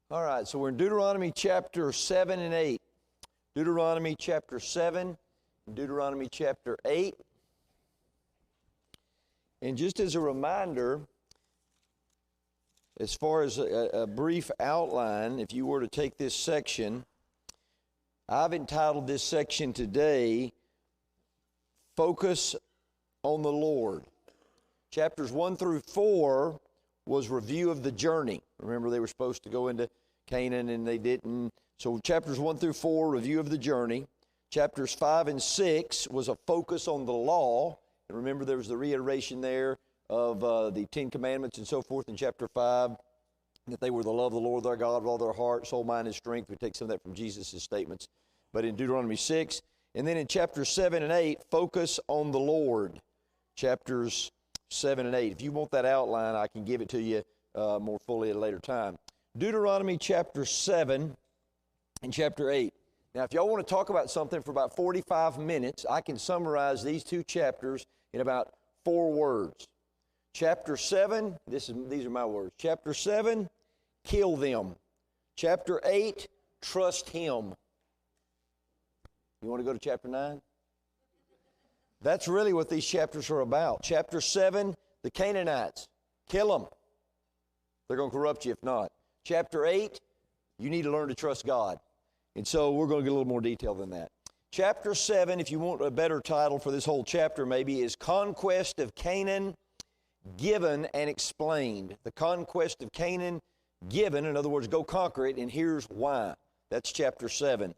All right, so we're in Deuteronomy chapter 7 and 8. Deuteronomy chapter 7 and Deuteronomy chapter 8. And just as a reminder, as far as a brief outline, if you were to take this section, I've entitled this section today, Focus on the Lord. Chapters 1 through 4 was review of the journey. Remember, they were supposed to go into Canaan and they didn't. So chapters 1 through 4, review of the journey. Chapters 5 and 6 was a focus on the law. And remember, there was the reiteration there of the Ten Commandments and so forth in chapter 5, that they were to love the Lord their God with all their heart, soul, mind, and strength. We take some of that from Jesus' statements. But in Deuteronomy 6, and then in chapters 7 and 8, focus on the Lord. Chapters 7 and 8. If you want that outline, I can give it to you more fully at a later time. Deuteronomy chapter 7 and chapter 8. Now, if y'all want to talk about something for about 45 minutes, I can summarize these two chapters in about 4 words. Chapter 7, these are my words. Chapter 7, kill them. Chapter 8, trust Him. You want to go to chapter 9? That's really what these chapters are about. Chapter 7, the Canaanites. Kill them. They're going to corrupt you if not. Chapter 8, you need to learn to trust God. And so we're going to get a little more detail than that. Chapter 7, if you want a better title for this whole chapter maybe, is Conquest of Canaan, Given and Explained. The conquest of Canaan, given, in other words, go conquer it, and here's why. That's chapter 7.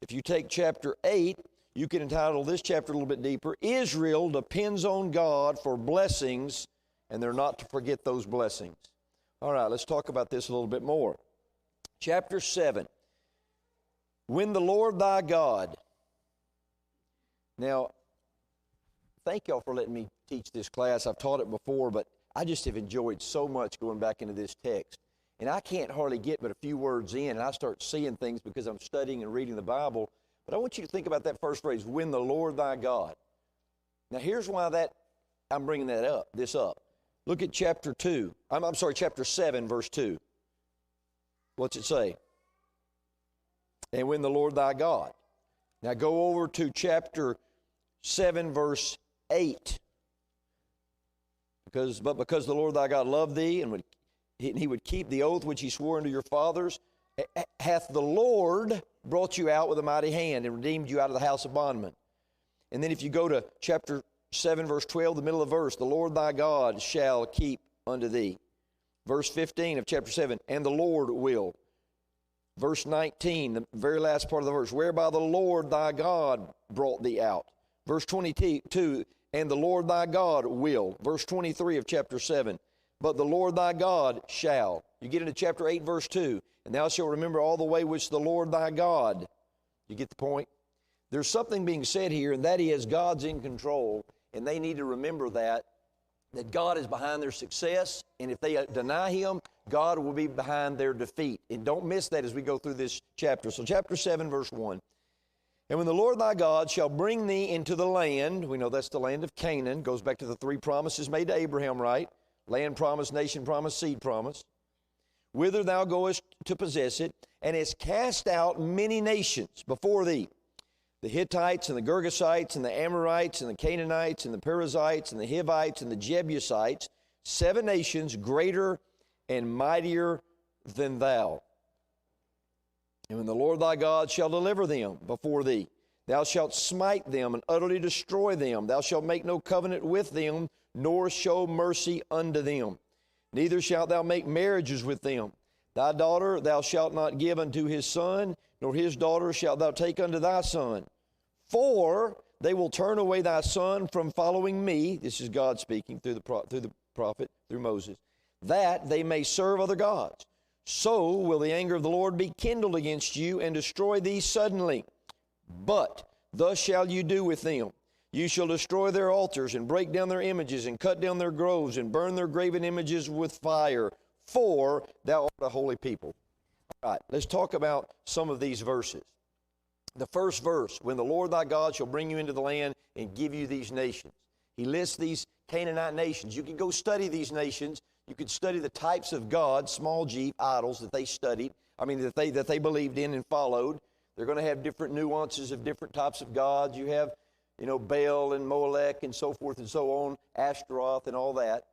If you take chapter 8, you can entitle this chapter a little bit deeper, Israel depends on God for blessings, and they're not to forget those blessings. All right, let's talk about this a little bit more. Chapter 7, when the Lord thy God. Now, thank y'all for letting me teach this class. I've taught it before, but I just have enjoyed so much going back into this text. And I can't hardly get but a few words in, and I start seeing things because I'm studying and reading the Bible. But I want you to think about that first phrase, when the Lord thy God. Now, here's why I'm bringing this up. Look at chapter 7, verse 2. What's it say? And when the Lord thy God. Now, go over to chapter 7, verse 8. Because the Lord thy God loved thee, and he would keep the oath which he swore unto your fathers, hath the Lord brought you out with a mighty hand and redeemed you out of the house of bondmen. And then if you go to chapter 7, verse 12, the middle of the verse, the Lord thy God shall keep unto thee. Verse 15 of chapter 7, and the Lord will. Verse 19, the very last part of the verse, whereby the Lord thy God brought thee out. Verse 22, and the Lord thy God will. Verse 23 of chapter 7, but the Lord thy God shall. You get into chapter 8, verse 2, and thou shalt remember all the way which the Lord thy God. You get the point? There's something being said here, and that is God's in control, and they need to remember that God is behind their success, and if they deny Him, God will be behind their defeat. And don't miss that as we go through this chapter. So chapter 7, verse 1. And when the Lord thy God shall bring thee into the land, we know that's the land of Canaan, goes back to the 3 promises made to Abraham, right? Land promise, nation promise, seed promise. Whither thou goest to possess it, and hast cast out many nations before thee, the Hittites and the Girgashites and the Amorites and the Canaanites and the Perizzites and the Hivites and the Jebusites, 7 nations greater and mightier than thou. And when the Lord thy God shall deliver them before thee, thou shalt smite them and utterly destroy them. Thou shalt make no covenant with them, nor show mercy unto them. Neither shalt thou make marriages with them. Thy daughter thou shalt not give unto his son, nor his daughter shalt thou take unto thy son. For they will turn away thy son from following me. This is God speaking through the prophet, through Moses, that they may serve other gods. So will the anger of the Lord be kindled against you and destroy thee suddenly. But thus shall you do with them. You shall destroy their altars and break down their images and cut down their groves and burn their graven images with fire. For thou art a holy people. All right, let's talk about some of these verses. The first verse, when the Lord thy God shall bring you into the land and give you these nations. He lists these Canaanite nations. You can go study these nations. You could study the types of gods, small g, idols that they studied. that they believed in and followed. They're going to have different nuances of different types of gods. You have, Baal and Molech and so forth and so on, Ashtaroth and all that.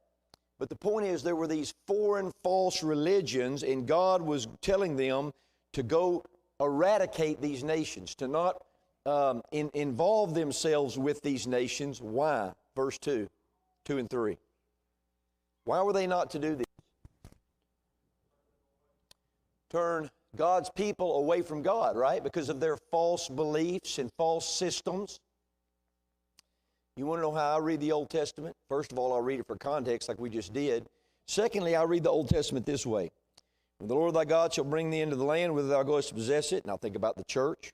But the point is, there were these foreign false religions, and God was telling them to go eradicate these nations, to not involve themselves with these nations. Why? Verse 2 and 3. Why were they not to do this? Turn God's people away from God, right? Because of their false beliefs and false systems. You want to know how I read the Old Testament? First of all, I'll read it for context like we just did. Secondly, I read the Old Testament this way. When the Lord thy God shall bring thee into the land whither thou goest to possess it, and I'll think about the church,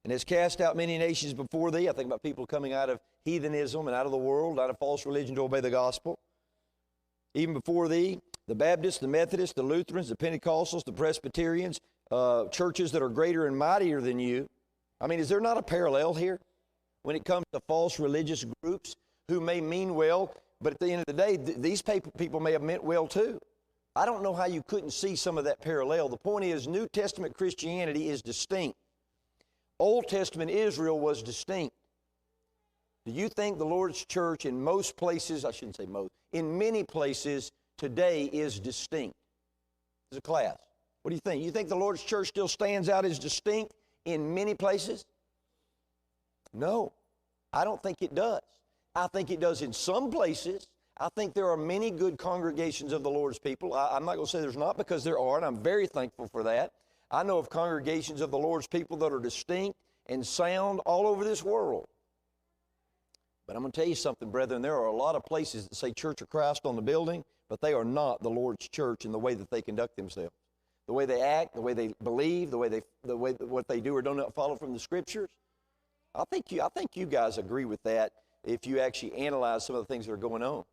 and has cast out many nations before thee. I think about people coming out of heathenism and out of the world, out of false religion to obey the gospel. Even before thee, the Baptists, the Methodists, the Lutherans, the Pentecostals, the Presbyterians, churches that are greater and mightier than you. Is there not a parallel here when it comes to false religious groups who may mean well, but at the end of the day, these people may have meant well too? I don't know how you couldn't see some of that parallel. The point is, New Testament Christianity is distinct. Old Testament Israel was distinct. Do you think the Lord's church in most places, I shouldn't say most, in many places today is distinct as a class? What do you think? You think the Lord's church still stands out as distinct in many places? No, I don't think it does. I think it does in some places. I think there are many good congregations of the Lord's people. I'm not going to say there's not, because there are, and I'm very thankful for that. I know of congregations of the Lord's people that are distinct and sound all over this world. But I'm going to tell you something, brethren. There are a lot of places that say Church of Christ on the building, but they are not the Lord's church in the way that they conduct themselves. The way they act, the way they believe, what they do or do not follow from the Scriptures. I think you guys agree with that if you actually analyze some of the things that are going on.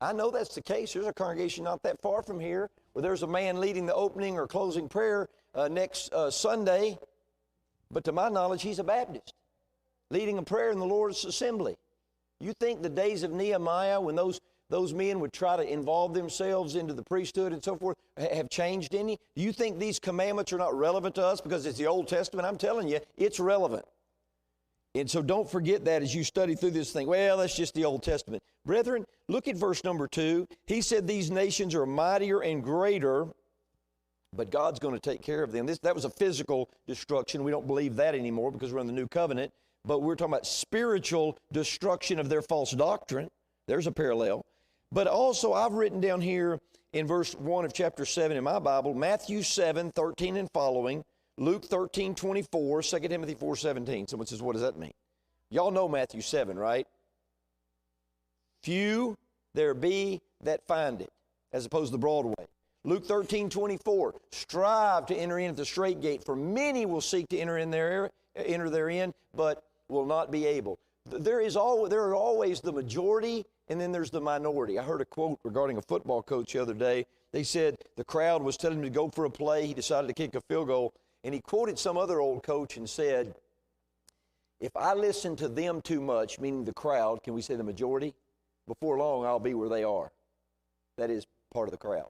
I know that's the case. There's a congregation not that far from here where there's a man leading the opening or closing prayer next Sunday, but to my knowledge, he's a Baptist, leading a prayer in the Lord's assembly. You think the days of Nehemiah, when those men would try to involve themselves into the priesthood and so forth, have changed any? Do you think these commandments are not relevant to us because it's the Old Testament? I'm telling you, it's relevant. And so don't forget that as you study through this thing. Well, that's just the Old Testament. Brethren, look at verse number 2. He said these nations are mightier and greater, but God's going to take care of them. That was a physical destruction. We don't believe that anymore because we're in the new covenant. But we're talking about spiritual destruction of their false doctrine. There's a parallel. But also, I've written down here in verse 1 of chapter 7 in my Bible, Matthew 7, 13 and following, Luke 13, 24, 2 Timothy 4, 17. Someone says, what does that mean? Y'all know Matthew 7, right? Few there be that find it, as opposed to the broad way. Luke 13, 24, strive to enter in at the straight gate, for many will seek to enter therein, but will not be able. There are always the majority, and then there's the minority. I heard a quote regarding a football coach the other day. They said the crowd was telling him to go for a play. He decided to kick a field goal, and he quoted some other old coach and said, if I listen to them too much, meaning the crowd, can we say the majority? Before long, I'll be where they are. That is part of the crowd.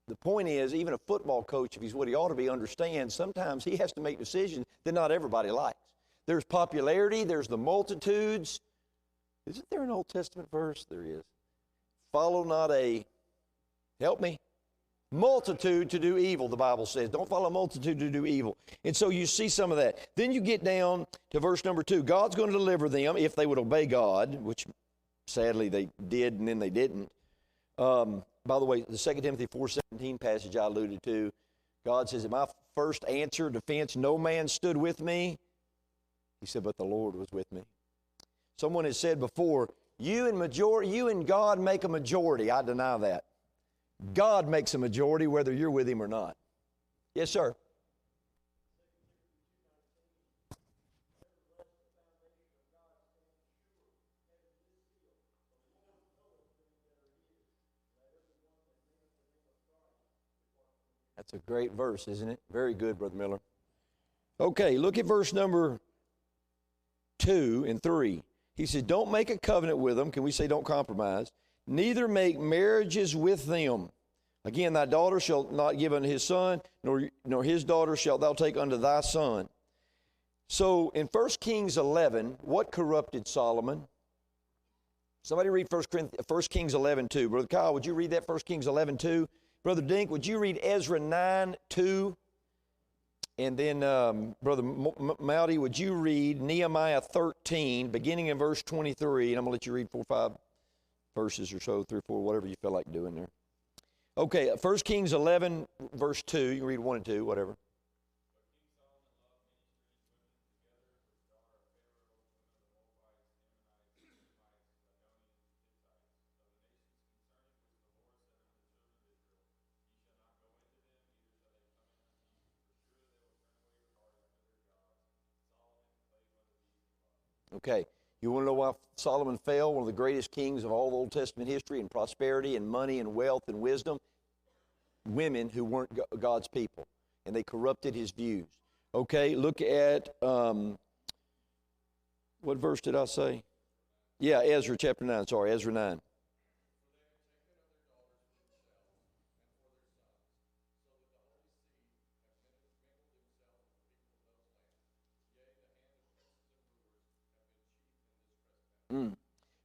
The point is, even a football coach, if he's what he ought to be, understands sometimes he has to make decisions that not everybody likes. There's popularity, there's the multitudes. Isn't there an Old Testament verse? There is. Follow not help me, multitude to do evil, the Bible says. Don't follow a multitude to do evil. And so you see some of that. Then you get down to verse number 2. God's going to deliver them if they would obey God, which sadly they did and then they didn't. By the way, the 2 Timothy 4:17 passage I alluded to, God says, at my first answer, defense, no man stood with me. He said, but the Lord was with me. Someone has said before, you and God make a majority. I deny that. God makes a majority whether you're with him or not. Yes, sir. That's a great verse, isn't it? Very good, Brother Miller. Okay, look at verse number 2 and 3. He says, don't make a covenant with them. Can we say don't compromise? Neither make marriages with them. Again, thy daughter shalt not give unto his son, nor his daughter shalt thou take unto thy son. So in 1 Kings 11, what corrupted Solomon? Somebody read 1 Kings 11:2. Brother Kyle, would you read that 1 Kings 11:2? Brother Dink, would you read Ezra 9:2? And then Brother Mowdy, would you read Nehemiah 13, beginning in verse 23? And I'm going to let you read 4 or 5 verses or so, 3 or 4, whatever you feel like doing there. Okay, 1 Kings 11, verse 2. You can read 1 and 2, whatever. Okay, you want to know why Solomon fell? One of the greatest kings of all the Old Testament history, in prosperity and money and wealth and wisdom. Women who weren't God's people, and they corrupted his views. Okay, look at, what verse did I say? Yeah, Ezra chapter 9, sorry, Ezra 9.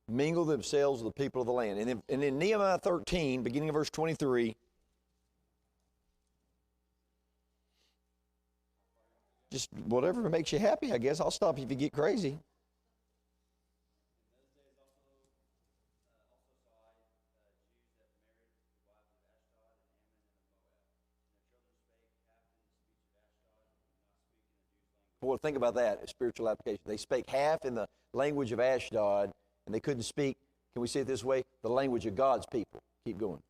Mingle themselves with the people of the land. And in Nehemiah 13, beginning of verse 23, just whatever makes you happy, I guess. I'll stop if you get crazy. Boy, think about that, spiritual application. They spake half in the language of Ashdod, and they couldn't speak, can we say it this way, the language of God's people. Keep going.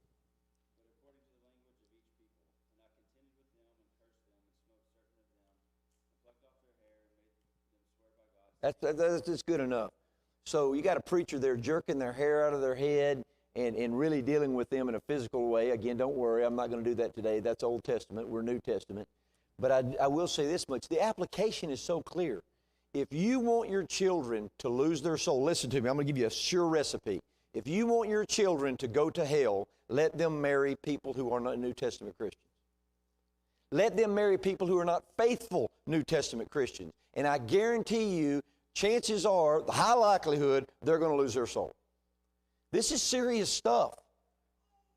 That's good enough. So you got a preacher there jerking their hair out of their head and really dealing with them in a physical way. Again, don't worry, I'm not going to do that today. That's Old Testament. We're New Testament. But I will say this much. The application is so clear. If you want your children to lose their soul, listen to me. I'm going to give you a sure recipe. If you want your children to go to hell, let them marry people who are not New Testament Christians. Let them marry people who are not faithful New Testament Christians. And I guarantee you, chances are, the high likelihood, they're going to lose their soul. This is serious stuff.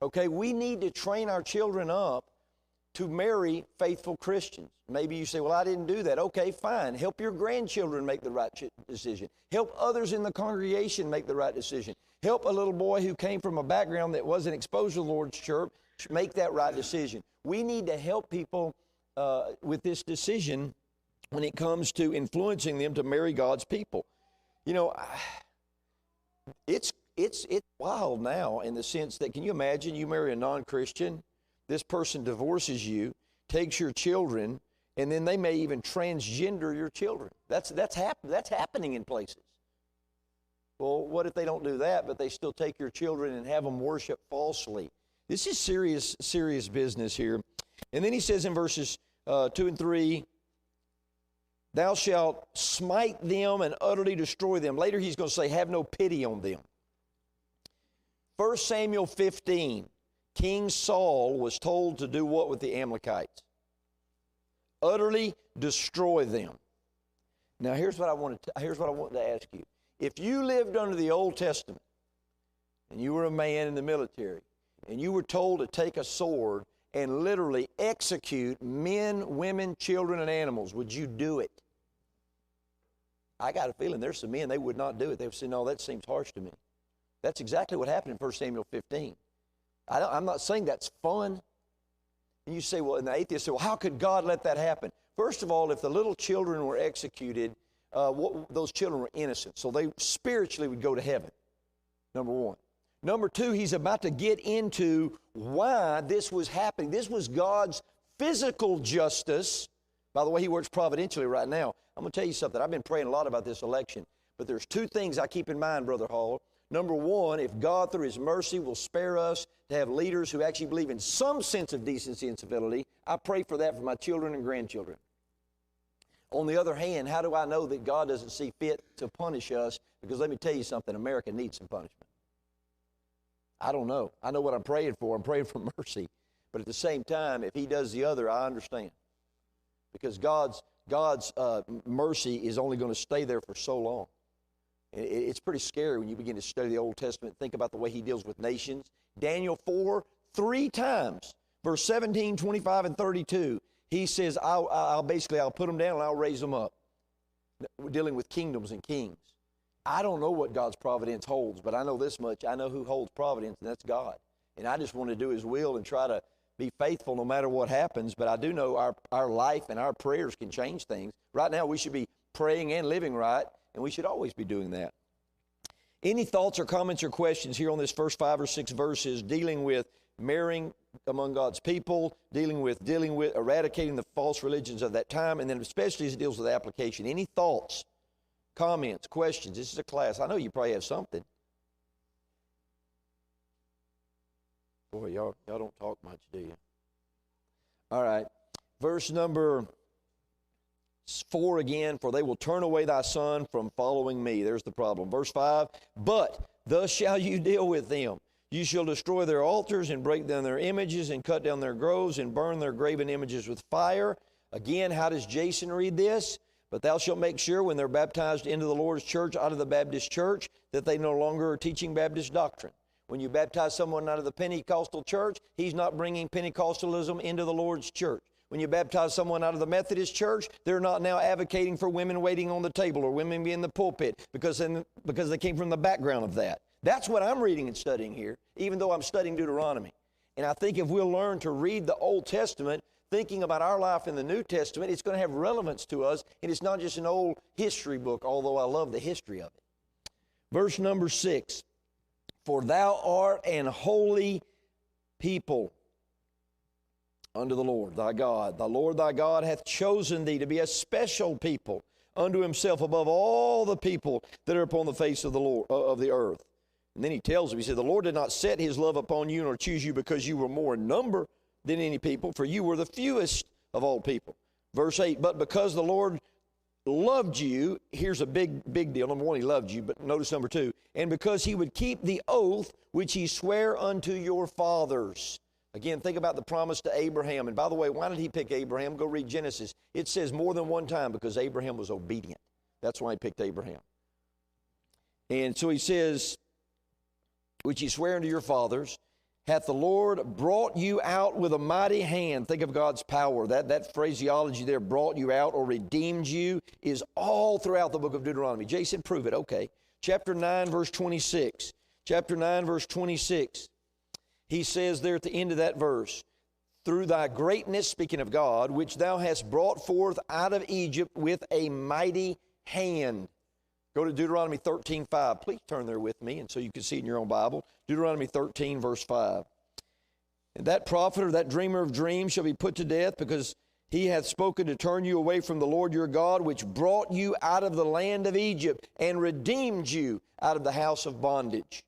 Okay, we need to train our children up to marry faithful Christians. Maybe you say, well, I didn't do that. Okay, fine. Help your grandchildren make the right decision. Help others in the congregation make the right decision. Help a little boy who came from a background that wasn't exposed to the Lord's church make that right decision. We need to help people with this decision when it comes to influencing them to marry God's people. You know, it's wild now in the sense that, can you imagine you marry a non-Christian? This person divorces you, takes your children, and then they may even transgender your children. That's happening in places. Well, what if they don't do that, but they still take your children and have them worship falsely? This is serious business here. And then he says in verses 2 and 3, thou shalt smite them and utterly destroy them. Later he's going to say, have no pity on them. 1 Samuel 15. King Saul was told to do what with the Amalekites? Utterly destroy them. Now here's what I want to ask you. If you lived under the Old Testament and you were a man in the military and you were told to take a sword and literally execute men, women, children, and animals, would you do it? I got a feeling there's some men, they would not do it. They would say, no, that seems harsh to me. That's exactly what happened in 1 Samuel 15. I'm not saying that's fun. And you say, well, and the atheists say, well, how could God let that happen? First of all, if the little children were executed, those children were innocent. So they spiritually would go to heaven, number one. Number two, he's about to get into why this was happening. This was God's physical justice. By the way, he works providentially right now. I'm going to tell you something. I've been praying a lot about this election. But there's two things I keep in mind, Brother Hall. Number one, if God, through his mercy, will spare us to have leaders who actually believe in some sense of decency and civility, I pray for that for my children and grandchildren. On the other hand, how do I know that God doesn't see fit to punish us? Because let me tell you something, America needs some punishment. I don't know. I know what I'm praying for. I'm praying for mercy. But at the same time, if he does the other, I understand. Because God's mercy is only going to stay there for so long. It's pretty scary when you begin to study the Old Testament, think about the way he deals with nations. Daniel 4, 3 times, verse 17, 25, and 32, he says, I'll put them down and I'll raise them up. We're dealing with kingdoms and kings. I don't know what God's providence holds, but I know this much. I know who holds providence, and that's God. And I just want to do his will and try to be faithful no matter what happens. But I do know our life and our prayers can change things. Right now, we should be praying and living right, and we should always be doing that. Any thoughts or comments or questions here on this first 5 or 6 verses dealing with marrying among God's people, dealing with eradicating the false religions of that time, and then especially as it deals with application? Any thoughts, comments, questions? This is a class. I know you probably have something. Boy, y'all don't talk much, do you? All right. Verse number 4 again, for they will turn away thy son from following me. There's the problem. Verse 5, but thus shall you deal with them. You shall destroy their altars and break down their images and cut down their groves and burn their graven images with fire. Again, how does Jason read this? But thou shalt make sure when they're baptized into the Lord's church out of the Baptist church that they no longer are teaching Baptist doctrine. When you baptize someone out of the Pentecostal church, he's not bringing Pentecostalism into the Lord's church. When you baptize someone out of the Methodist church, they're not now advocating for women waiting on the table or women being in the pulpit because they came from the background of that. That's what I'm reading and studying here, even though I'm studying Deuteronomy. And I think if we'll learn to read the Old Testament, thinking about our life in the New Testament, it's going to have relevance to us, and it's not just an old history book, although I love the history of it. Verse number 6, for thou art an holy people unto the Lord thy God. The Lord thy God hath chosen thee to be a special people unto himself above all the people that are upon the face of the earth. And then he tells him, he said, the Lord did not set his love upon you nor choose you because you were more in number than any people, for you were the fewest of all people. Verse 8, but because the Lord loved you, here's a big deal. Number 1, he loved you, but notice number 2, and because he would keep the oath which he sware unto your fathers. Again, think about the promise to Abraham. And by the way, why did he pick Abraham? Go read Genesis. It says more than one time because Abraham was obedient. That's why he picked Abraham. And so he says, which he sware unto your fathers, hath the Lord brought you out with a mighty hand. Think of God's power. That phraseology there, brought you out or redeemed you, is all throughout the book of Deuteronomy. Jason, prove it. Okay. Chapter 9, verse 26. Chapter 9, verse 26. He says there at the end of that verse, through thy greatness, speaking of God, which thou hast brought forth out of Egypt with a mighty hand. Go to Deuteronomy 13:5. Please turn there with me, and so you can see it in your own Bible. Deuteronomy 13, verse 5. And that prophet or that dreamer of dreams shall be put to death, because he hath spoken to turn you away from the Lord your God, which brought you out of the land of Egypt and redeemed you out of the house of bondage.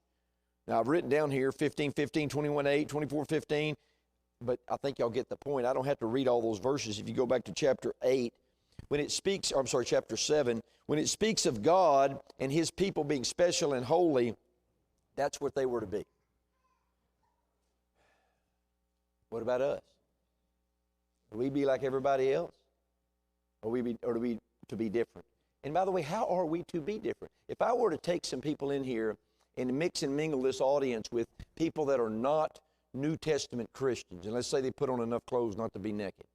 Now, I've written down here 15:15, 21:8, 24:15, but I think y'all get the point. I don't have to read all those verses. If you go back to chapter 8, chapter 7, when it speaks of God and his people being special and holy, that's what they were to be. What about us? Will we be like everybody else? Or are we to be different? And by the way, how are we to be different? If I were to take some people in here and mix and mingle this audience with people that are not New Testament Christians, and let's say they put on enough clothes not to be naked,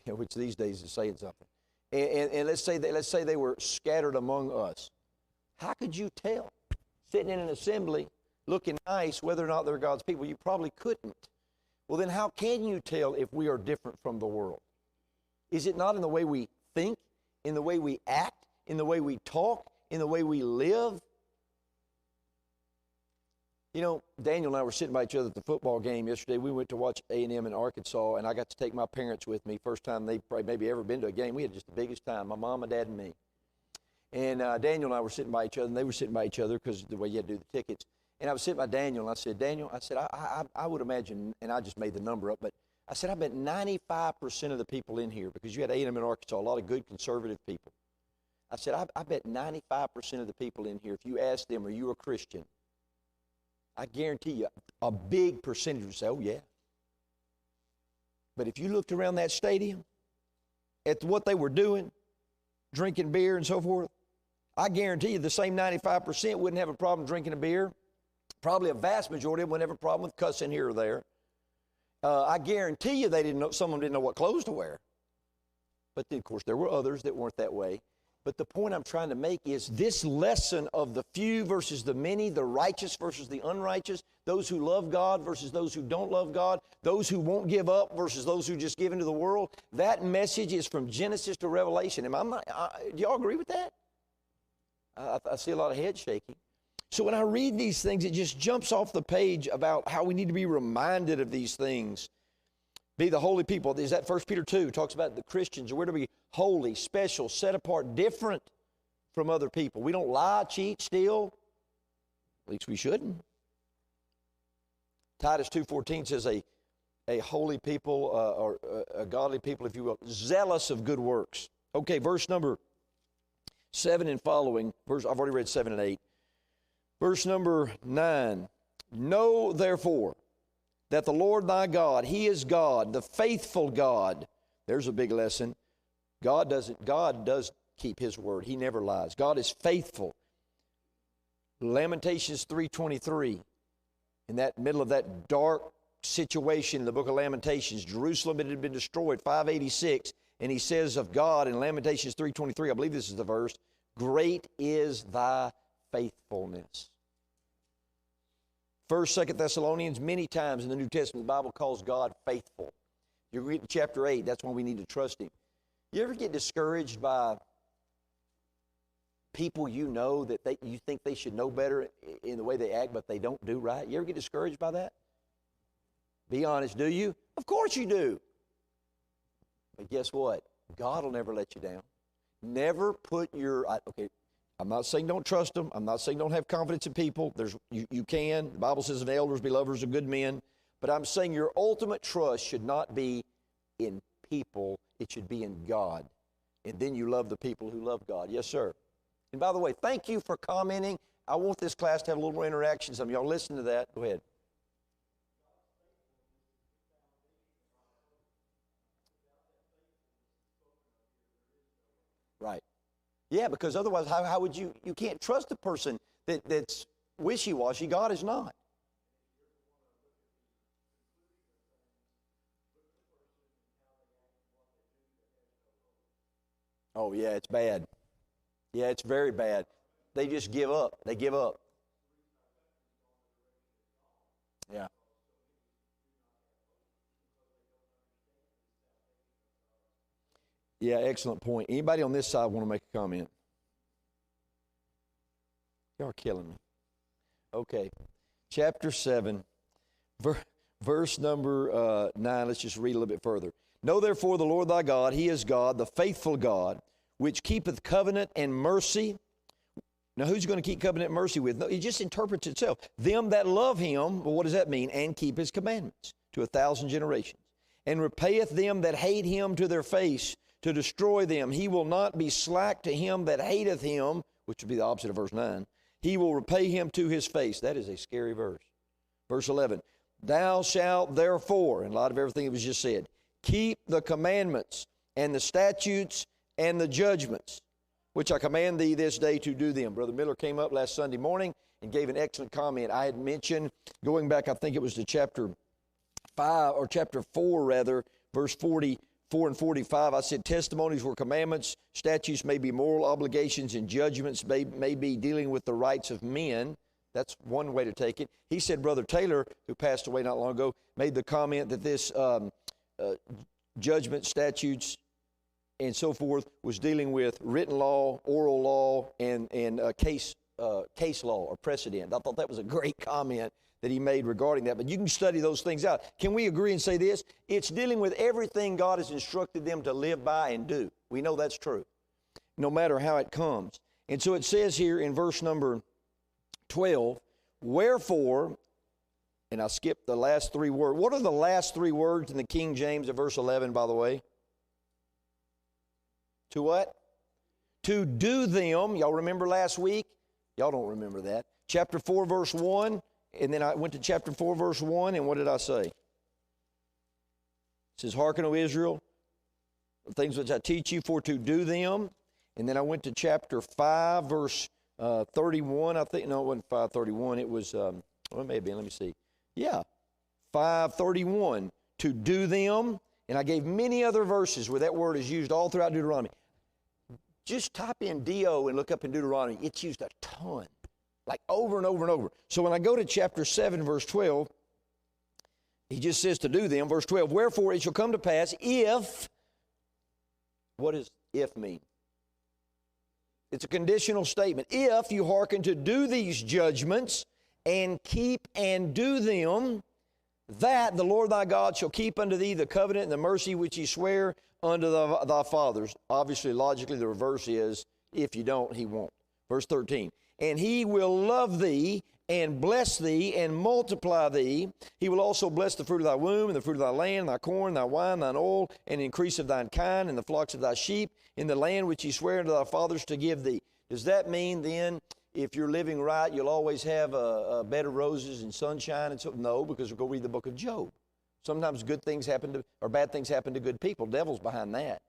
which these days is saying something, and let's say they were scattered among us, how could you tell, sitting in an assembly, looking nice, whether or not they're God's people? You probably couldn't. Well, then how can you tell if we are different from the world? Is it not in the way we think, in the way we act, in the way we talk, in the way we live? You know, Daniel and I were sitting by each other at the football game yesterday. We went to watch A&M in Arkansas, and I got to take my parents with me. First time they've probably maybe ever been to a game. We had just the biggest time, my mom, my dad, and me. And Daniel and I were sitting by each other, and they were sitting by each other because of the way you had to do the tickets. And I was sitting by Daniel, and I said, Daniel, I would imagine, and I just made the number up, but I said, I bet 95% of the people in here, because you had A&M in Arkansas, a lot of good conservative people. I said, I bet 95% of the people in here, if you ask them, are you a Christian? I guarantee you, a big percentage would say, oh, yeah. But if you looked around that stadium at what they were doing, drinking beer and so forth, I guarantee you the same 95% wouldn't have a problem drinking a beer. Probably a vast majority of them wouldn't have a problem with cussing here or there. I guarantee you some of them didn't know what clothes to wear. But then, of course, there were others that weren't that way. But the point I'm trying to make is this lesson of the few versus the many, the righteous versus the unrighteous, those who love God versus those who don't love God, those who won't give up versus those who just give into the world. That message is from Genesis to Revelation. Do y'all agree with that? I see a lot of head shaking. So when I read these things, it just jumps off the page about how we need to be reminded of these things. Be the holy people. Is that 1 Peter 2 talks about the Christians. We're to be holy, special, set apart, different from other people. We don't lie, cheat, steal. At least we shouldn't. Titus 2:14 says a holy people or a godly people, if you will, zealous of good works. Okay, verse number 7 and following. I've already read 7 and 8. Verse number 9. Know therefore that the Lord thy God, He is God, the faithful God. There's a big lesson. God does keep His word. He never lies. God is faithful. Lamentations 3:23. In that middle of that dark situation in the book of Lamentations, Jerusalem had been destroyed, 586, and he says of God in Lamentations 3:23, I believe this is the verse, great is thy faithfulness. 1st, 2nd Thessalonians, many times in the New Testament, the Bible calls God faithful. You read chapter 8, that's when we need to trust Him. You ever get discouraged by people you know that you think they should know better in the way they act, but they don't do right? You ever get discouraged by that? Be honest, do you? Of course you do. But guess what? God will never let you down. Never put I'm not saying don't trust them. I'm not saying don't have confidence in people. You can. The Bible says, "Of elders be lovers of good men." But I'm saying your ultimate trust should not be in people. It should be in God. And then you love the people who love God. Yes, sir. And by the way, thank you for commenting. I want this class to have a little more interaction. Some of y'all listen to that. Go ahead. Right. Yeah, because otherwise, how would you can't trust a person that's wishy-washy. God is not. Oh, yeah, it's bad. Yeah, it's very bad. They just give up. They give up. Yeah. Yeah, excellent point. Anybody on this side want to make a comment? Y'all are killing me. Okay. Chapter 7, verse number 9. Let's just read a little bit further. Know therefore the Lord thy God, He is God, the faithful God, which keepeth covenant and mercy. Now, who's going to keep covenant and mercy with? No, it just interprets itself. Them that love Him, well, what does that mean? And keep His commandments to 1,000 generations. And repayeth them that hate Him to their face, to destroy them. He will not be slack to him that hateth Him, which would be the opposite of verse 9. He will repay him to his face. That is a scary verse. Verse 11. Thou shalt therefore, in light of everything that was just said, keep the commandments and the statutes and the judgments, which I command thee this day to do them. Brother Miller came up last Sunday morning and gave an excellent comment. I had mentioned, going back, I think it was to chapter 5, or chapter 4 rather, verse 44 and 45, I said testimonies were commandments, statutes may be moral obligations, and judgments may be dealing with the rights of men. That's one way to take it. He said Brother Taylor, who passed away not long ago, made the comment that this judgment, statutes, and so forth was dealing with written law, oral law, and case law or precedent. I thought that was a great comment that he made regarding that. But you can study those things out. Can we agree and say this? It's dealing with everything God has instructed them to live by and do. We know that's true, no matter how it comes. And so it says here in verse number 12, wherefore, and I skipped the last three words. What are the last three words in the King James of verse 11, by the way? To what? To do them. Y'all remember last week? Y'all don't remember that. Chapter 4, verse 1. And then I went to chapter 4, verse 1, and what did I say? It says, hearken, O Israel, the things which I teach you for to do them. And then I went to chapter 5, verse 31. I think, no, it wasn't 5:31. It was, well, it may have been, let me see. Yeah, 5:31, to do them. And I gave many other verses where that word is used all throughout Deuteronomy. Just type in D-O and look up in Deuteronomy. It's used a ton, like over and over and over. So when I go to chapter 7, verse 12, he just says to do them. Verse 12, wherefore it shall come to pass if, what does if mean? It's a conditional statement. If you hearken to do these judgments and keep and do them, that the Lord thy God shall keep unto thee the covenant and the mercy which he sware unto thy fathers. Obviously, logically, the reverse is, if you don't, he won't. Verse 13, and he will love thee and bless thee and multiply thee. He will also bless the fruit of thy womb and the fruit of thy land, thy corn, thy wine, thine oil, and increase of thine kind, and the flocks of thy sheep, in the land which he sware unto thy fathers to give thee. Does that mean then, if you're living right, you'll always have a bed of roses and sunshine and so? No, because we'll go read the book of Job. Sometimes good things happen to, or bad things happen to good people. Devil's behind that.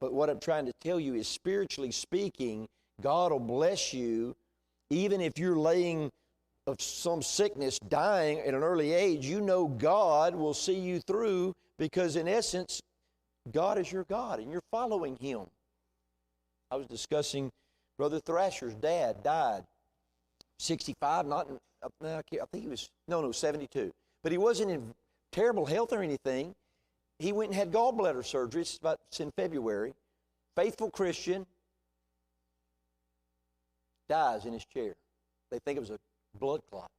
But what I'm trying to tell you is, spiritually speaking, God will bless you even if you're laying of some sickness, dying at an early age. You know God will see you through, because in essence, God is your God and you're following him. I was discussing Brother Thrasher's dad died 65, I think he was, 72. But he wasn't in terrible health or anything. He went and had gallbladder surgery. It's in February. Faithful Christian, dies in his chair. They think it was a blood clot.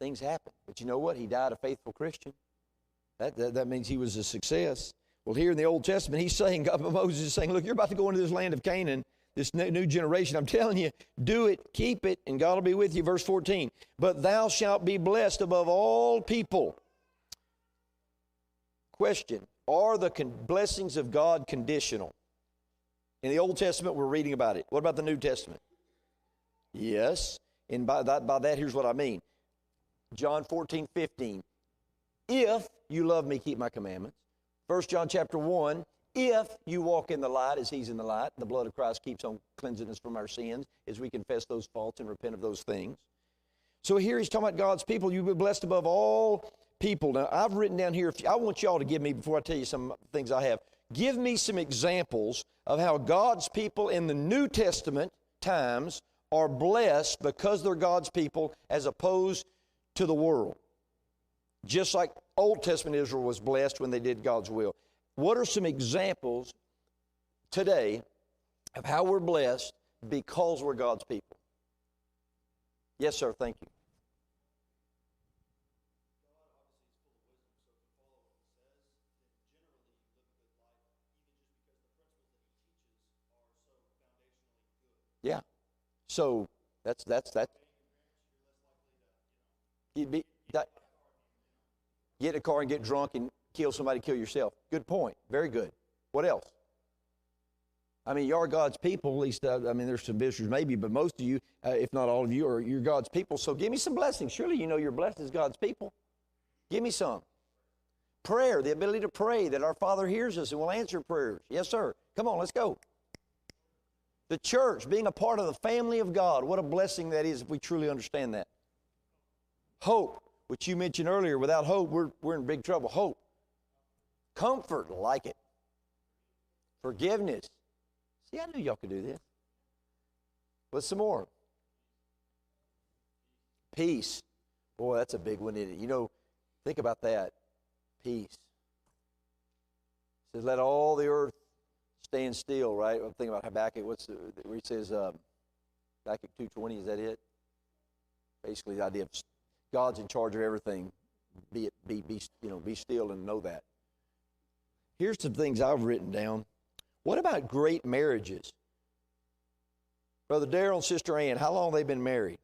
Things happen. But you know what? He died a faithful Christian. That means he was a success. Well, here in the Old Testament, he's saying, Moses is saying, look, you're about to go into this land of Canaan, this new generation. I'm telling you, do it, keep it, and God will be with you. Verse 14, but thou shalt be blessed above all people. Question, are the blessings of God conditional? In the Old Testament, we're reading about it. What about the New Testament? Yes, and by that, here's what I mean. John 14:15, if you love me, keep my commandments. 1 John chapter 1, if you walk in the light as he's in the light, the blood of Christ keeps on cleansing us from our sins as we confess those faults and repent of those things. So here he's talking about God's people. You'll be blessed above all people. Now, I've written down here, I want y'all to give me, before I tell you some things I have, give me some examples of how God's people in the New Testament times are blessed because they're God's people as opposed to the world. Just like Old Testament Israel was blessed when they did God's will. What are some examples today of how we're blessed because we're God's people? Yes, sir, thank you. Yeah. So that's get in a car and get drunk and kill somebody, kill yourself. Good point. Very good. What else? I mean, you are God's people, at least, there's some visitors maybe, but most of you, if not all of you, you're God's people. So give me some blessings. Surely you know you're blessed as God's people. Give me some. Prayer, the ability to pray, that our Father hears us and will answer prayers. Yes, sir. Come on, let's go. The church, being a part of the family of God, what a blessing that is if we truly understand that. Hope, which you mentioned earlier. Without hope, we're in big trouble. Hope. Comfort, like it. Forgiveness. See, I knew y'all could do this. What's some more? Peace. Boy, that's a big one, isn't it? You know, think about that. Peace. It says, let all the earth stand still, right? I'm thinking about Habakkuk. Where he says, Habakkuk 2:20, is that it? Basically, the idea of God's in charge of everything. Be still and know that. Here's some things I've written down. What about great marriages? Brother Darrell and Sister Ann, how long have they been married?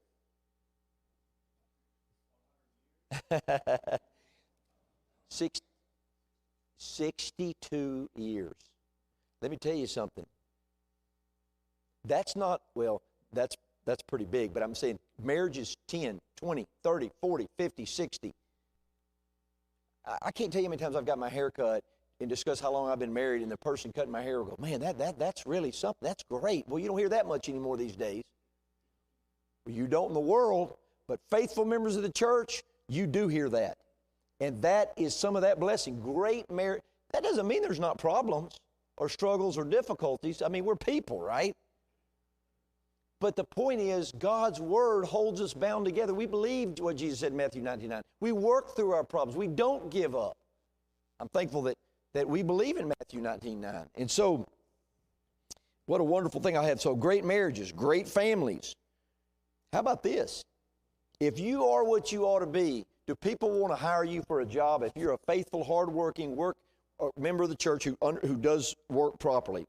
62 years. Let me tell you something. That's That's pretty big. But I'm saying marriage is 10, 20, 30, 40, 50, 60. I can't tell you how many times I've got my hair cut and discuss how long I've been married, and the person cutting my hair will go, man, that's really something. That's great. Well, you don't hear that much anymore these days. Well, you don't in the world, but faithful members of the church, you do hear that. And that is some of that blessing. Great marriage. That doesn't mean there's not problems or struggles or difficulties. I mean, we're people, right? But the point is, God's Word holds us bound together. We believe what Jesus said in Matthew 19:9. We work through our problems. We don't give up. I'm thankful that we believe in Matthew 19:9. And so, what a wonderful thing I have. So, great marriages, great families. How about this? If you are what you ought to be, do people want to hire you for a job if you're a faithful, hardworking member of the church who does work properly?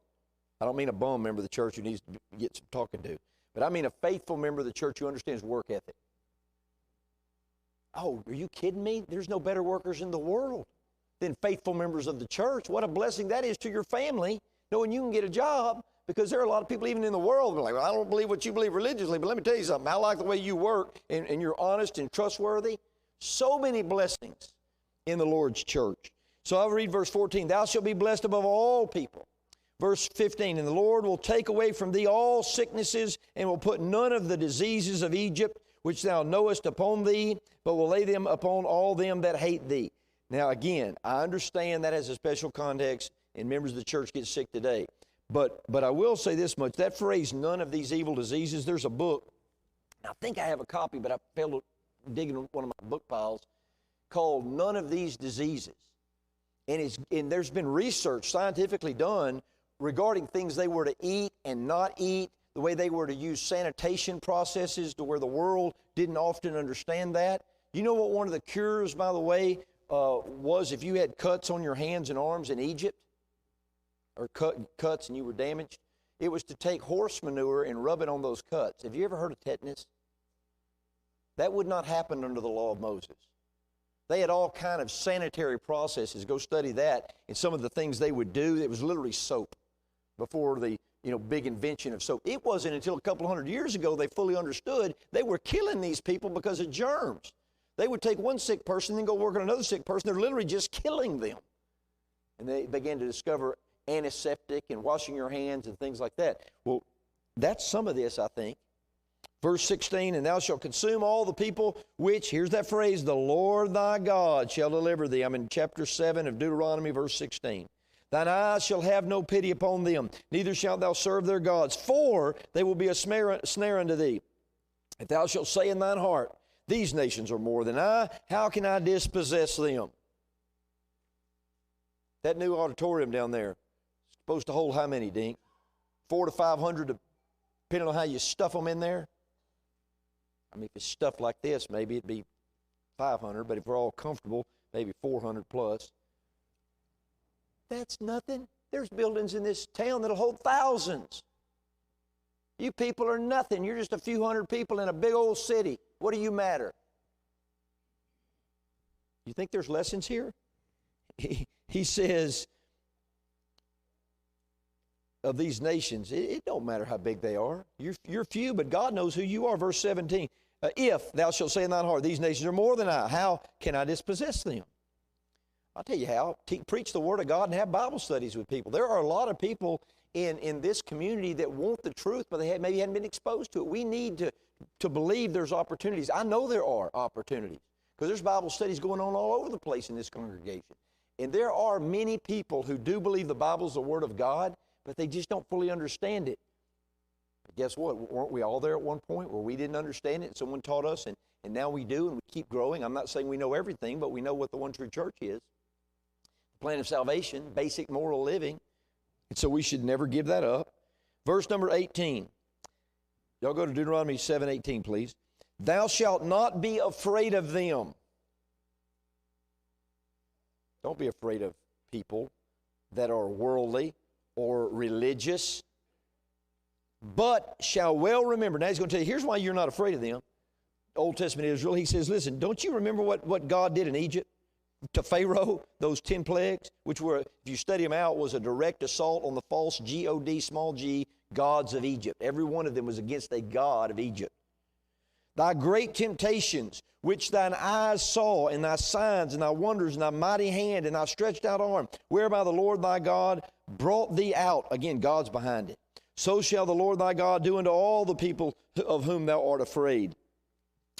I don't mean a bum member of the church who needs to get some talking to. But I mean a faithful member of the church who understands work ethic. Oh, are you kidding me? There's no better workers in the world than faithful members of the church. What a blessing that is to your family, knowing you can get a job, because there are a lot of people even in the world who are like, well, I don't believe what you believe religiously, but let me tell you something. I like the way you work, and you're honest and trustworthy. So many blessings in the Lord's church. So I'll read verse 14. Thou shalt be blessed above all people. Verse 15, and the Lord will take away from thee all sicknesses, and will put none of the diseases of Egypt, which thou knowest, upon thee, but will lay them upon all them that hate thee. Now again, I understand that has a special context, and members of the church get sick today. But I will say this much, that phrase, none of these evil diseases, there's a book, I think I have a copy, but I failed to dig in one of my book piles, called None of These Diseases. And there's been research scientifically done regarding things they were to eat and not eat, the way they were to use sanitation processes to where the world didn't often understand that. You know what one of the cures, by the way, was if you had cuts on your hands and arms in Egypt, or cuts and you were damaged? It was to take horse manure and rub it on those cuts. Have you ever heard of tetanus? That would not happen under the law of Moses. They had all kind of sanitary processes. Go study that. And some of the things they would do, it was literally soap before the big invention of soap. It wasn't until a couple hundred years ago they fully understood they were killing these people because of germs. They would take one sick person and then go work on another sick person. They're literally just killing them. And they began to discover antiseptic and washing your hands and things like that. Well, that's some of this, I think. Verse 16, and thou shalt consume all the people which, here's that phrase, the Lord thy God shall deliver thee. I'm in chapter 7 of Deuteronomy, verse 16. Thine eyes shall have no pity upon them, neither shalt thou serve their gods, for they will be a snare unto thee. If thou shalt say in thine heart, these nations are more than I, how can I dispossess them? That new auditorium down there is supposed to hold how many, Dink? 400 to 500, depending on how you stuff them in there. I mean, if it's stuffed like this, maybe it'd be 500, but if we're all comfortable, maybe 400 plus. That's nothing. There's buildings in this town that'll hold thousands. You people are nothing. You're just a few hundred people in a big old city. What do you matter? You think there's lessons here? He says, of these nations, it don't matter how big they are. You're few, but God knows who you are. Verse 17, if thou shalt say in thine heart, these nations are more than I, how can I dispossess them? I'll tell you how. Preach the Word of God and have Bible studies with people. There are a lot of people in this community that want the truth, but they maybe hadn't been exposed to it. We need to believe there's opportunities. I know there are opportunities because there's Bible studies going on all over the place in this congregation. And there are many people who do believe the Bible's the Word of God, but they just don't fully understand it. But guess what? Weren't we all there at one point where we didn't understand it and someone taught us, and now we do, and we keep growing? I'm not saying we know everything, but we know what the one true church is. The plan of salvation, basic moral living. And so we should never give that up. Verse number 18. Y'all go to Deuteronomy 7:18, please. Thou shalt not be afraid of them. Don't be afraid of people that are worldly or religious, but shall well remember. Now he's going to tell you, here's why you're not afraid of them. Old Testament Israel, he says, listen, don't you remember what God did in Egypt to Pharaoh, those 10 plagues, which were, if you study them out, was a direct assault on the false God, small g, gods of Egypt. Every one of them was against a god of Egypt. Thy great temptations, which thine eyes saw, and thy signs, and thy wonders, and thy mighty hand, and thy stretched out arm, whereby the Lord thy God brought thee out. Again, God's behind it. So shall the Lord thy God do unto all the people of whom thou art afraid.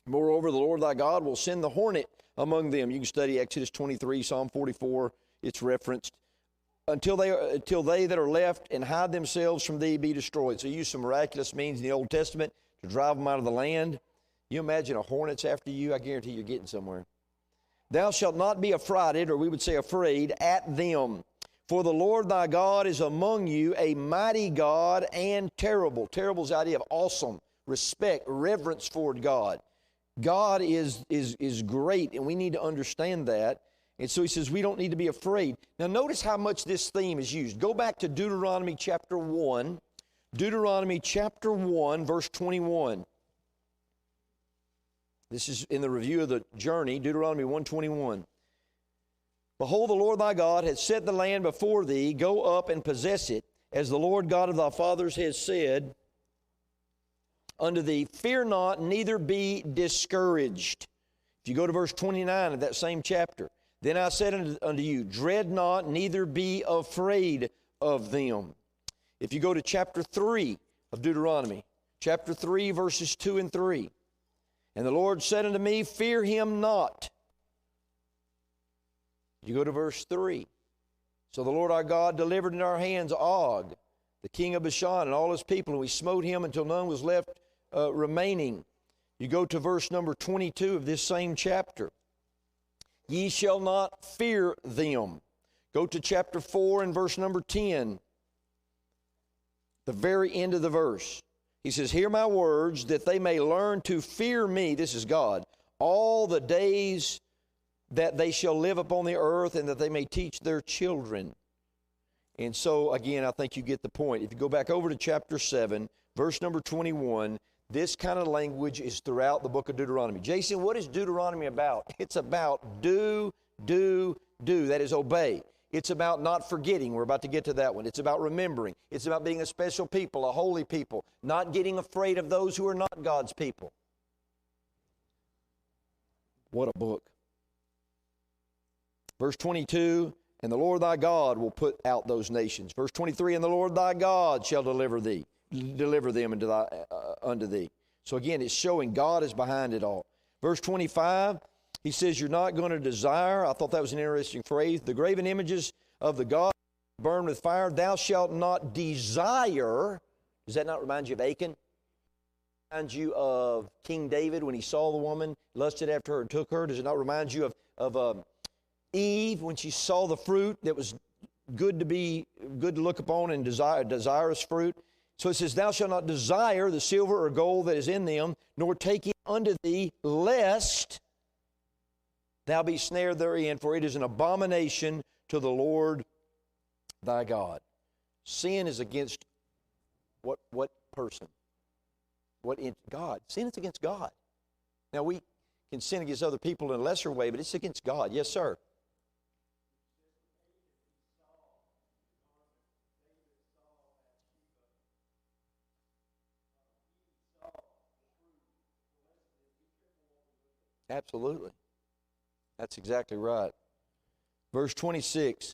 Moreover, the Lord thy God will send the hornet among them. You can study Exodus 23, Psalm 44, it's referenced. Until they that are left and hide themselves from thee be destroyed. So he used some miraculous means in the Old Testament to drive them out of the land. You imagine a hornet's after you, I guarantee you're getting somewhere. Thou shalt not be affrighted, or we would say afraid, at them. For the Lord thy God is among you, a mighty God and terrible. Terrible is the idea of awesome, respect, reverence for God. God is great, and we need to understand that. And so he says we don't need to be afraid. Now notice how much this theme is used. Go back to Deuteronomy chapter 1. Deuteronomy chapter 1, verse 21. This is in the review of the journey, Deuteronomy 1:21. Behold, the Lord thy God hath set the land before thee. Go up and possess it, as the Lord God of thy fathers has said unto thee. Fear not, neither be discouraged. If you go to verse 29 of that same chapter, then I said unto you, dread not, neither be afraid of them. If you go to chapter 3 of Deuteronomy, chapter 3, verses 2 and 3, and the Lord said unto me, fear him not. You go to verse 3. So the Lord our God delivered in our hands Og, the king of Bashan, and all his people, and we smote him until none was left remaining. You go to verse number 22 of this same chapter. Ye shall not fear them. Go to chapter 4 and verse number 10. The very end of the verse. He says, hear my words, that they may learn to fear me, this is God, all the days that they shall live upon the earth, and that they may teach their children. And so, again, I think you get the point. If you go back over to chapter 7, verse number 21, this kind of language is throughout the book of Deuteronomy. Jason, what is Deuteronomy about? It's about do. That is obey. It's about not forgetting. We're about to get to that one. It's about remembering. It's about being a special people, a holy people, not getting afraid of those who are not God's people. What a book. Verse 22, and the Lord thy God will put out those nations. Verse 23, and the Lord thy God shall deliver them unto thee. So again, it's showing God is behind it all. Verse 25, he says, you're not going to desire. I thought that was an interesting phrase. The graven images of the God burned with fire, thou shalt not desire. Does that not remind you of Achan? Remind you of King David when he saw the woman, lusted after her and took her? Does it not remind you of Eve when she saw the fruit that was good to look upon and desirous fruit? So it says, thou shalt not desire the silver or gold that is in them, nor take it unto thee, lest thou be snared therein, for it is an abomination to the Lord thy God. Sin is against what person? God. Sin is against God. Now we can sin against other people in a lesser way, but it's against God. Yes, sir. Absolutely. That's exactly right. Verse 26,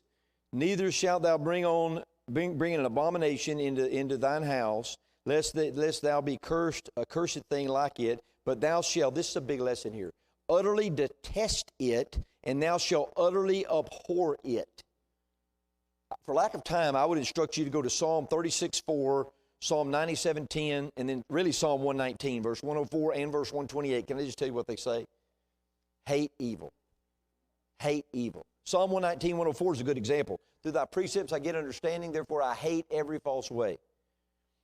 neither shalt thou bring an abomination into thine house, lest thou be cursed, a cursed thing like it, but thou shalt, this is a big lesson here, utterly detest it, and thou shalt utterly abhor it. For lack of time, I would instruct you to go to Psalm 36:4, Psalm 97:10, and then really Psalm 119, verse 104 and verse 128. Can I just tell you what they say? Hate evil. Hate evil. Psalm 119, 104 is a good example. Through thy precepts I get understanding, therefore I hate every false way.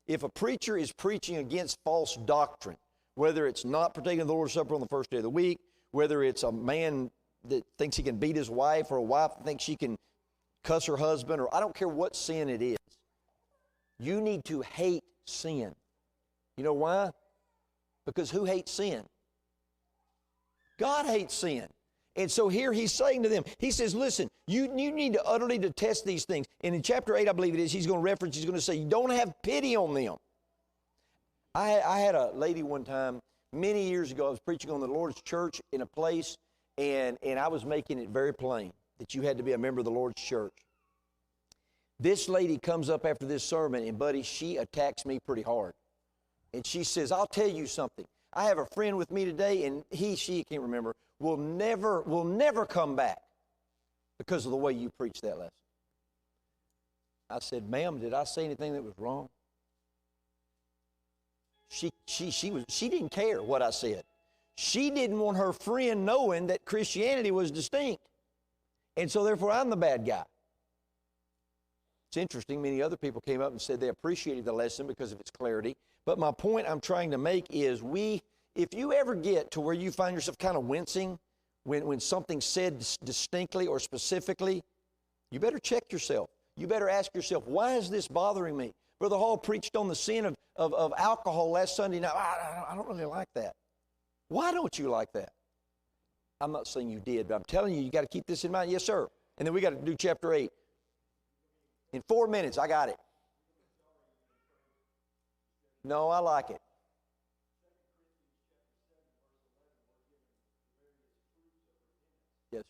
If a preacher is preaching against false doctrine, whether it's not partaking of the Lord's Supper on the first day of the week, whether it's a man that thinks he can beat his wife, or a wife that thinks she can cuss her husband, or I don't care what sin it is, you need to hate sin. You know why? Because who hates sin? God hates sin. And so here he's saying to them, he says, listen, you need to utterly detest these things. And in chapter 8, I believe it is, he's going to say, you don't have pity on them. I had a lady one time, many years ago, I was preaching on the Lord's church in a place, and I was making it very plain that you had to be a member of the Lord's church. This lady comes up after this sermon, and buddy, she attacks me pretty hard. And she says, I'll tell you something. I have a friend with me today, and she can't remember, will never come back because of the way you preach that lesson. I said, ma'am, did I say anything that was wrong? She didn't care what I said. She didn't want her friend knowing that Christianity was distinct. And so therefore I'm the bad guy. It's interesting, many other people came up and said they appreciated the lesson because of its clarity. But my point I'm trying to make is if you ever get to where you find yourself kind of wincing when something's said distinctly or specifically, you better check yourself. You better ask yourself, why is this bothering me? Brother Hall preached on the sin of alcohol last Sunday night. I don't really like that. Why don't you like that? I'm not saying you did, but I'm telling you, you got to keep this in mind. Yes, sir. And then we got to do chapter 8. In 4 minutes, I got it. No, I like it. Yes,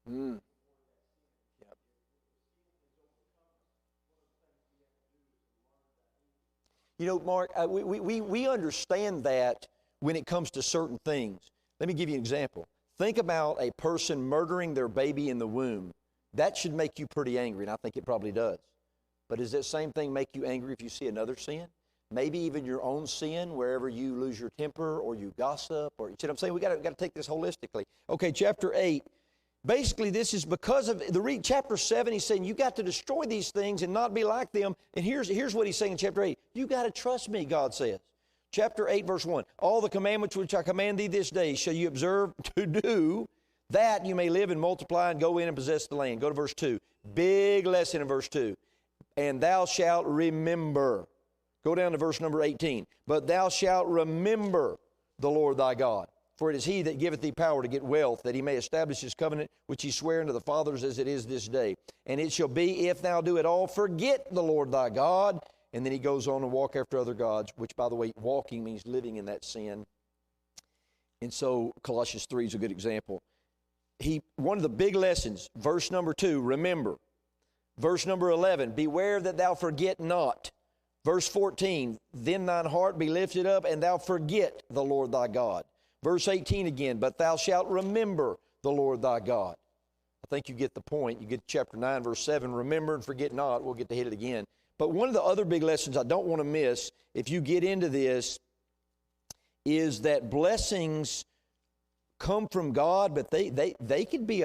sir. Yep. You know, Mark, we understand that when it comes to certain things. Let me give you an example. Think about a person murdering their baby in the womb. That should make you pretty angry, and I think it probably does. But does that same thing make you angry if you see another sin? Maybe even your own sin, wherever you lose your temper or you gossip, or you see what I'm saying? We got to take this holistically. Okay, chapter 8. Basically, this is because of chapter 7. He's saying you got to destroy these things and not be like them. And here's what he's saying in chapter 8. You got to trust me, God says. Chapter 8, verse 1. All the commandments which I command thee this day shall you observe to do, that you may live and multiply and go in and possess the land. Go to verse 2. Big lesson in verse 2. And thou shalt remember. Go down to verse number 18. But thou shalt remember the Lord thy God. For it is he that giveth thee power to get wealth, that he may establish his covenant, which he sware unto the fathers as it is this day. And it shall be, if thou do it all, forget the Lord thy God. And then he goes on to walk after other gods, which, by the way, walking means living in that sin. And so Colossians 3 is a good example. One of the big lessons, verse number 2, remember. Verse number 11, beware that thou forget not. Verse 14, then thine heart be lifted up, and thou forget the Lord thy God. Verse 18 again, but thou shalt remember the Lord thy God. I think you get the point. You get to chapter 9, verse 7, remember and forget not. We'll get to hit it again. But one of the other big lessons I don't want to miss, if you get into this, is that blessings come from God, but they can be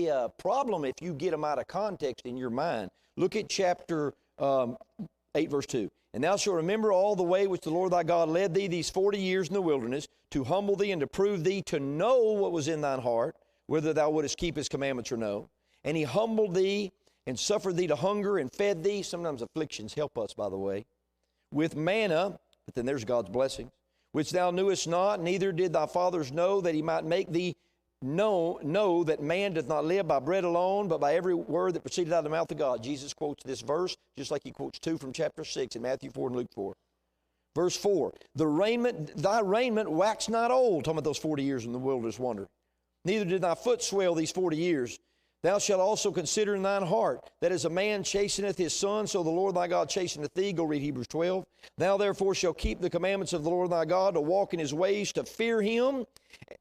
a problem if you get them out of context in your mind. Look at chapter 8, verse 2. And thou shalt remember all the way which the Lord thy God led thee these 40 years in the wilderness, to humble thee and to prove thee, to know what was in thine heart, whether thou wouldest keep his commandments or no. And he humbled thee and suffered thee to hunger and fed thee. Sometimes afflictions help us, by the way. With manna, but then there's God's blessings, which thou knewest not, neither did thy fathers know, that he might make thee know that man doth not live by bread alone, but by every word that proceeded out of the mouth of God. Jesus quotes this verse, just like he quotes 2 from chapter 6 in Matthew 4 and Luke 4. Verse 4, thy raiment wax not old, talking about those 40 years in the wilderness wander. Neither did thy foot swell these 40 years. Thou shalt also consider in thine heart, that as a man chasteneth his son, so the Lord thy God chasteneth thee. Go read Hebrews 12. Thou therefore shalt keep the commandments of the Lord thy God, to walk in his ways, to fear him.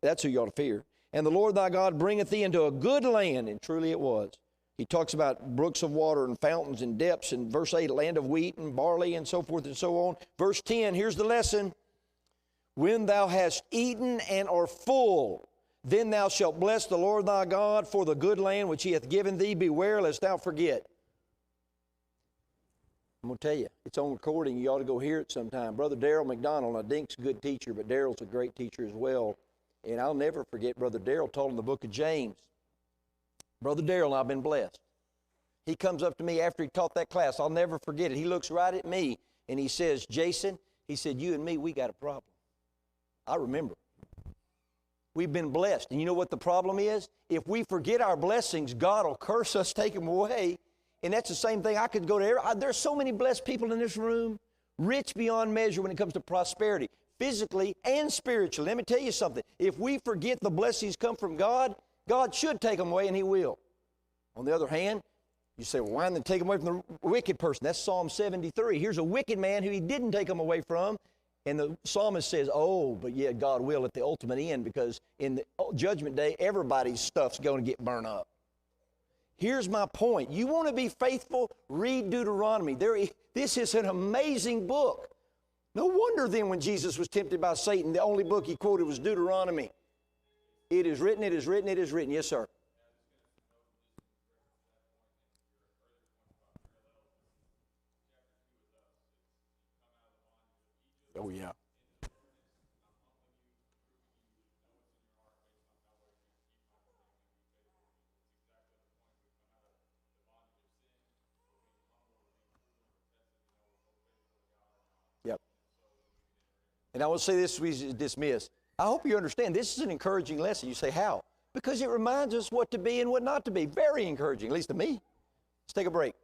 That's who you ought to fear. And the Lord thy God bringeth thee into a good land, and truly it was. He talks about brooks of water and fountains and depths, and verse 8, land of wheat and barley and so forth and so on. Verse 10, here's the lesson. When thou hast eaten and are full, then thou shalt bless the Lord thy God for the good land which he hath given thee. Beware lest thou forget. I'm going to tell you, it's on recording. You ought to go hear it sometime. Brother Darrell McDonald, now Dink's a good teacher, but Darrell's a great teacher as well. And I'll never forget Brother Darrell taught in the book of James. Brother Darrell and I've been blessed. He comes up to me after he taught that class. I'll never forget it. He looks right at me and he says, Jason, he said, you and me, we got a problem. I remember. We've been blessed. And you know what the problem is? If we forget our blessings, God will curse us, take them away. And that's the same thing. I could go to there's so many blessed people in this room, rich beyond measure when it comes to prosperity, physically and spiritually. Let me tell you something. If we forget the blessings come from God, God should take them away, and He will. On the other hand, you say, well, why didn't they take them away from the wicked person? That's Psalm 73. Here's a wicked man who He didn't take them away from. And the psalmist says, oh, but yeah, God will at the ultimate end, because in the judgment day, everybody's stuff's going to get burned up. Here's my point. You want to be faithful? Read Deuteronomy. This is an amazing book. No wonder then when Jesus was tempted by Satan, the only book he quoted was Deuteronomy. It is written, it is written, it is written. Yes, sir. Oh, yeah. Yep. And I will say this as we dismiss. I hope you understand this is an encouraging lesson. You say, how? Because it reminds us what to be and what not to be. Very encouraging, at least to me. Let's take a break.